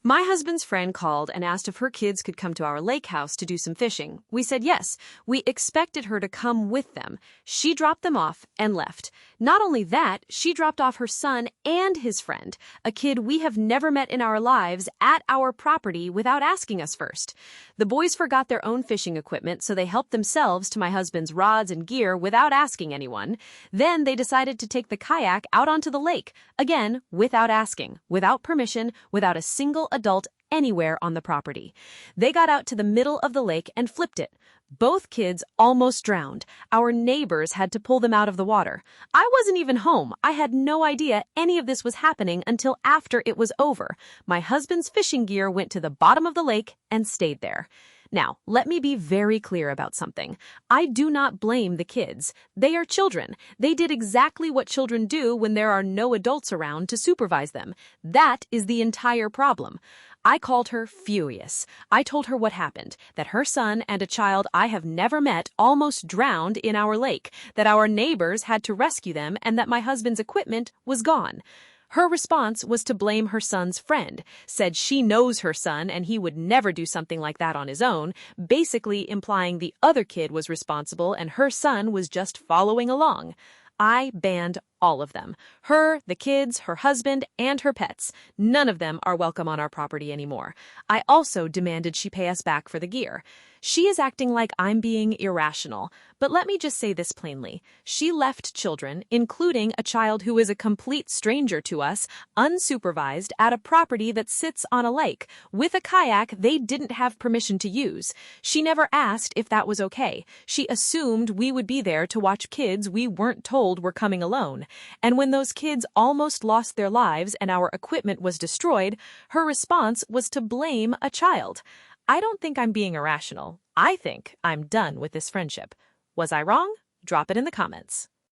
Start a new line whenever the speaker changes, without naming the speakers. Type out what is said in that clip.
My husband's friend called and asked if her kids could come to our lake house to do some fishing. We said yes. We expected her to come with them. She dropped them off and left. Not only that, she dropped off her son and his friend, a kid we have never met in our lives, at our property without asking us first. The boys forgot their own fishing equipment, so they helped themselves to my husband's rods and gear without asking anyone. Then they decided to take the kayak out onto the lake, again without asking, without permission, without a single adult anywhere on the property. They got out to the middle of the lake and flipped it. Both kids almost drowned. Our neighbors had to pull them out of the water. I wasn't even home. I had no idea any of this was happening until after it was over. My husband's fishing gear went to the bottom of the lake and stayed there. Now, let me be very clear about something. I do not blame the kids. They are children. They did exactly what children do when there are no adults around to supervise them. That is the entire problem. I called her furious. I told her what happened, that her son and a child I have never met almost drowned in our lake, that our neighbors had to rescue them, and that my husband's equipment was gone. Her response was to blame her son's friend, said she knows her son and he would never do something like that on his own, basically implying the other kid was responsible and her son was just following along. I banned all of them. Her, the kids, her husband, and her pets. None of them are welcome on our property anymore. I also demanded she pay us back for the gear. She is acting like I'm being irrational. But let me just say this plainly. She left children, including a child who is a complete stranger to us, unsupervised at a property that sits on a lake, with a kayak they didn't have permission to use. She never asked if that was okay. She assumed we would be there to watch kids we weren't told were coming alone. And when those kids almost lost their lives and our equipment was destroyed, her response was to blame a child. I don't think I'm being irrational. I think I'm done with this friendship. Was I wrong? Drop it in the comments.